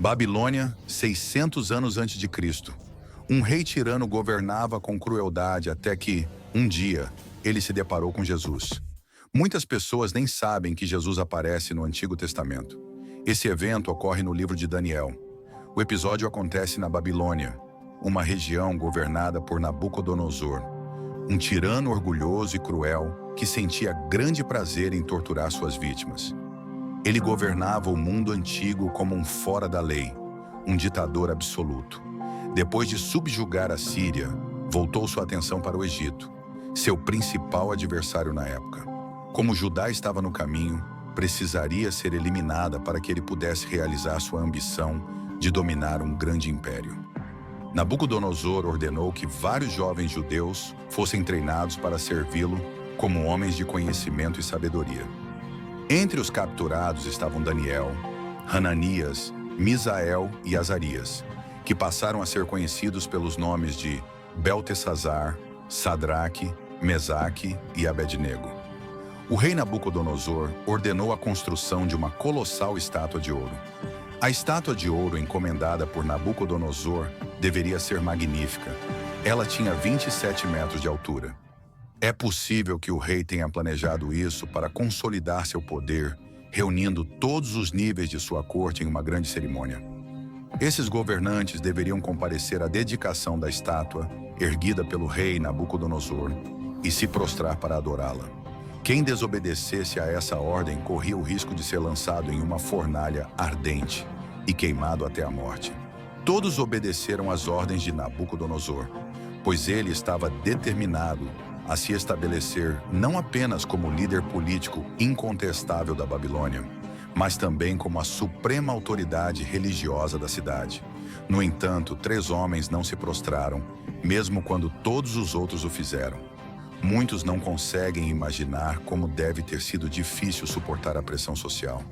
Babilônia, 600 anos antes de Cristo. Um rei tirano governava com crueldade até que, um dia, ele se deparou com Jesus. Muitas pessoas nem sabem que Jesus aparece no Antigo Testamento. Esse evento ocorre no livro de Daniel. O episódio acontece na Babilônia, uma região governada por Nabucodonosor, um tirano orgulhoso e cruel que sentia grande prazer em torturar suas vítimas. Ele governava o mundo antigo como um fora da lei, um ditador absoluto. Depois de subjugar a Síria, voltou sua atenção para o Egito, seu principal adversário na época. Como Judá estava no caminho, precisaria ser eliminada para que ele pudesse realizar sua ambição de dominar um grande império. Nabucodonosor ordenou que vários jovens judeus fossem treinados para servi-lo como homens de conhecimento e sabedoria. Entre os capturados estavam Daniel, Hananias, Misael e Azarias, que passaram a ser conhecidos pelos nomes de Beltesazar, Sadraque, Mesaque e Abednego. O rei Nabucodonosor ordenou a construção de uma colossal estátua de ouro. A estátua de ouro encomendada por Nabucodonosor deveria ser magnífica. Ela tinha 27 metros de altura. É possível que o rei tenha planejado isso para consolidar seu poder, reunindo todos os níveis de sua corte em uma grande cerimônia. Esses governantes deveriam comparecer à dedicação da estátua, erguida pelo rei Nabucodonosor, e se prostrar para adorá-la. Quem desobedecesse a essa ordem corria o risco de ser lançado em uma fornalha ardente e queimado até a morte. Todos obedeceram às ordens de Nabucodonosor, pois ele estava determinado a se estabelecer não apenas como líder político incontestável da Babilônia, mas também como a suprema autoridade religiosa da cidade. No entanto, 3 homens não se prostraram, mesmo quando todos os outros o fizeram. Muitos não conseguem imaginar como deve ter sido difícil suportar a pressão social.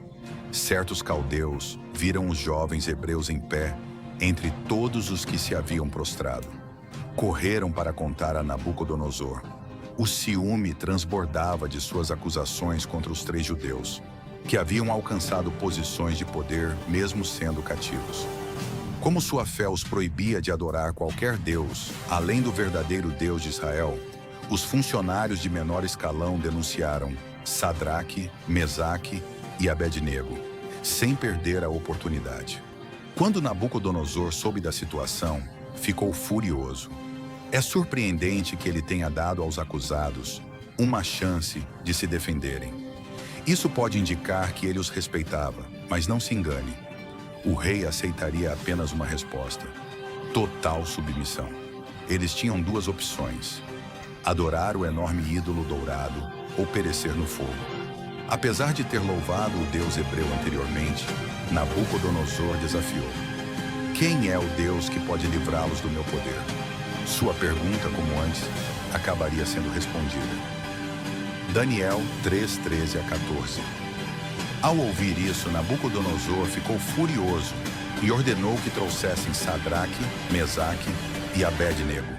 Certos caldeus viram os jovens hebreus em pé entre todos os que se haviam prostrado. Correram para contar a Nabucodonosor. O ciúme transbordava de suas acusações contra os 3 judeus, que haviam alcançado posições de poder mesmo sendo cativos. Como sua fé os proibia de adorar qualquer deus, além do verdadeiro Deus de Israel, os funcionários de menor escalão denunciaram Sadraque, Mesaque e Abednego, sem perder a oportunidade. Quando Nabucodonosor soube da situação, ficou furioso. É surpreendente que ele tenha dado aos acusados uma chance de se defenderem. Isso pode indicar que ele os respeitava, mas não se engane. O rei aceitaria apenas uma resposta: total submissão. Eles tinham 2 opções: adorar o enorme ídolo dourado ou perecer no fogo. Apesar de ter louvado o Deus hebreu anteriormente, Nabucodonosor desafiou: quem é o Deus que pode livrá-los do meu poder? Sua pergunta, como antes, acabaria sendo respondida. Daniel 3:13-14. Ao ouvir isso, Nabucodonosor ficou furioso e ordenou que trouxessem Sadraque, Mesaque e Abednego.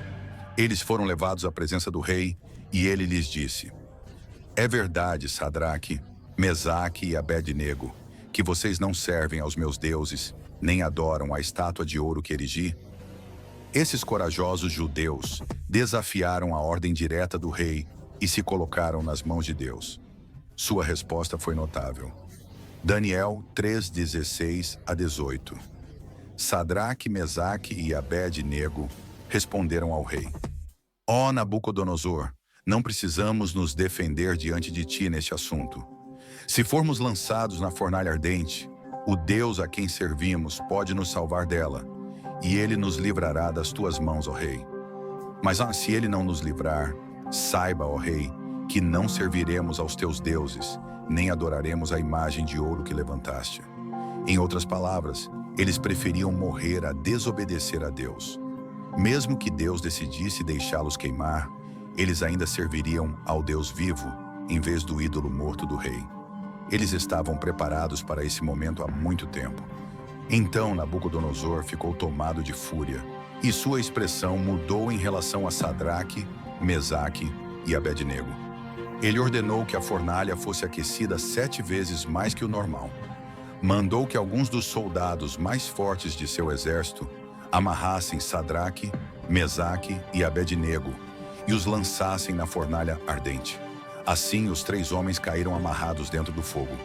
Eles foram levados à presença do rei e ele lhes disse: é verdade, Sadraque, Mesaque e Abednego, que vocês não servem aos meus deuses, nem adoram a estátua de ouro que erigi? Esses corajosos judeus desafiaram a ordem direta do rei e se colocaram nas mãos de Deus. Sua resposta foi notável. Daniel 3:16-18. Sadraque, Mesaque e Abednego responderam ao rei: ó Nabucodonosor, não precisamos nos defender diante de ti neste assunto. Se formos lançados na fornalha ardente, o Deus a quem servimos pode nos salvar dela, e ele nos livrará das tuas mãos, ó rei. Mas se ele não nos livrar, saiba, ó rei, que não serviremos aos teus deuses, nem adoraremos a imagem de ouro que levantaste. Em outras palavras, eles preferiam morrer a desobedecer a Deus. Mesmo que Deus decidisse deixá-los queimar, eles ainda serviriam ao Deus vivo, em vez do ídolo morto do rei. Eles estavam preparados para esse momento há muito tempo. Então Nabucodonosor ficou tomado de fúria, e sua expressão mudou em relação a Sadraque, Mesaque e Abednego. Ele ordenou que a fornalha fosse aquecida 7 vezes mais que o normal. mandou que alguns dos soldados mais fortes de seu exército amarrassem Sadraque, Mesaque e Abednego e os lançassem na fornalha ardente. Assim, os 3 homens caíram amarrados dentro do fogo.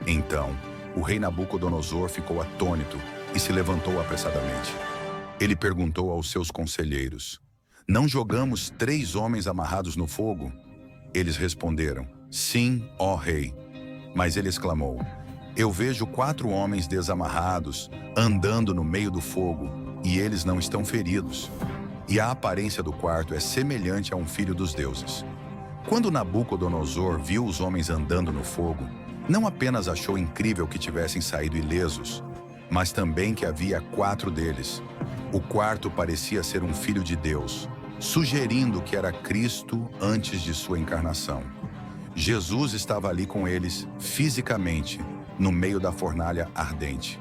Então, o rei Nabucodonosor ficou atônito e se levantou apressadamente. Ele perguntou aos seus conselheiros: "Não jogamos 3 homens amarrados no fogo?" Eles responderam: "Sim, ó rei." Mas ele exclamou: "Eu vejo 4 homens desamarrados, andando no meio do fogo, e eles não estão feridos. E a aparência do quarto é semelhante a um filho dos deuses." Quando Nabucodonosor viu os homens andando no fogo, não apenas achou incrível que tivessem saído ilesos, mas também que havia 4 deles. O quarto parecia ser um filho de Deus, sugerindo que era Cristo antes de sua encarnação. Jesus estava ali com eles, fisicamente, no meio da fornalha ardente.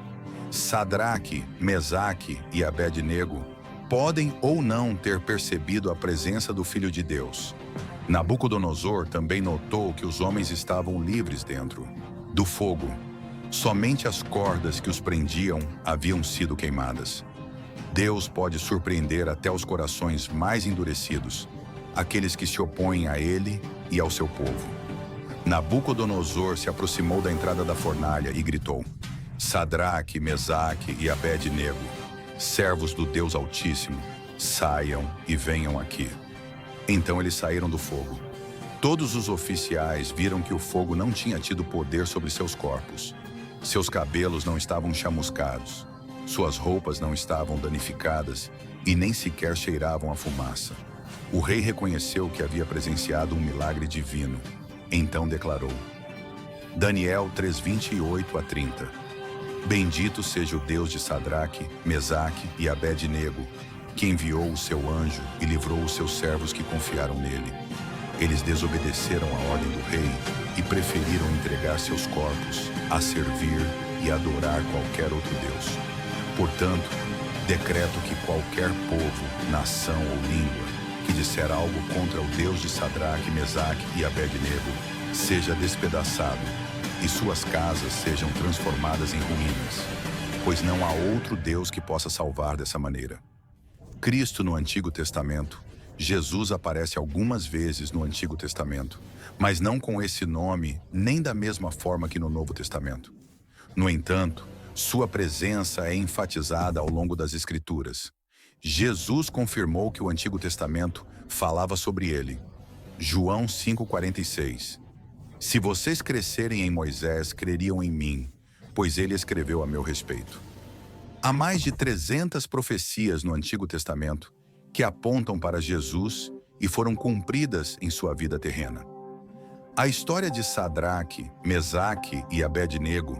Sadraque, Mesaque e Abednego podem ou não ter percebido a presença do Filho de Deus. Nabucodonosor também notou que os homens estavam livres dentro do fogo. Somente as cordas que os prendiam haviam sido queimadas. Deus pode surpreender até os corações mais endurecidos, aqueles que se opõem a Ele e ao seu povo. Nabucodonosor se aproximou da entrada da fornalha e gritou: "Sadraque, Mesaque e Abednego, servos do Deus Altíssimo, saiam e venham aqui." Então eles saíram do fogo. Todos os oficiais viram que o fogo não tinha tido poder sobre seus corpos. Seus cabelos não estavam chamuscados, suas roupas não estavam danificadas e nem sequer cheiravam a fumaça. O rei reconheceu que havia presenciado um milagre divino. Então declarou: Daniel 3:28-30. "Bendito seja o Deus de Sadraque, Mesaque e Abednego, que enviou o seu anjo e livrou os seus servos que confiaram nele. Eles desobedeceram a ordem do rei e preferiram entregar seus corpos a servir e adorar qualquer outro Deus. Portanto, decreto que qualquer povo, nação ou língua que disser algo contra o Deus de Sadraque, Mesaque e Abednego seja despedaçado e suas casas sejam transformadas em ruínas, pois não há outro Deus que possa salvar dessa maneira." Cristo no Antigo Testamento. Jesus aparece algumas vezes no Antigo Testamento, mas não com esse nome nem da mesma forma que no Novo Testamento. No entanto, sua presença é enfatizada ao longo das Escrituras. Jesus confirmou que o Antigo Testamento falava sobre ele. João 5:46. "Se vocês crescerem em Moisés, creriam em mim, pois ele escreveu a meu respeito." Há mais de 300 profecias no Antigo Testamento que apontam para Jesus e foram cumpridas em sua vida terrena. A história de Sadraque, Mesaque e Abednego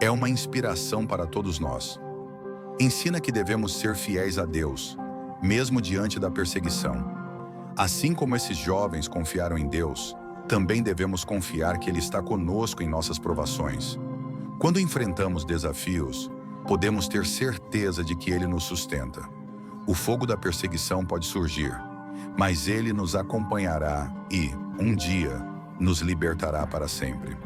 é uma inspiração para todos nós. Ensina que devemos ser fiéis a Deus, mesmo diante da perseguição. Assim como esses jovens confiaram em Deus, também devemos confiar que Ele está conosco em nossas provações. Quando enfrentamos desafios, podemos ter certeza de que Ele nos sustenta. O fogo da perseguição pode surgir, mas Ele nos acompanhará e, um dia, nos libertará para sempre.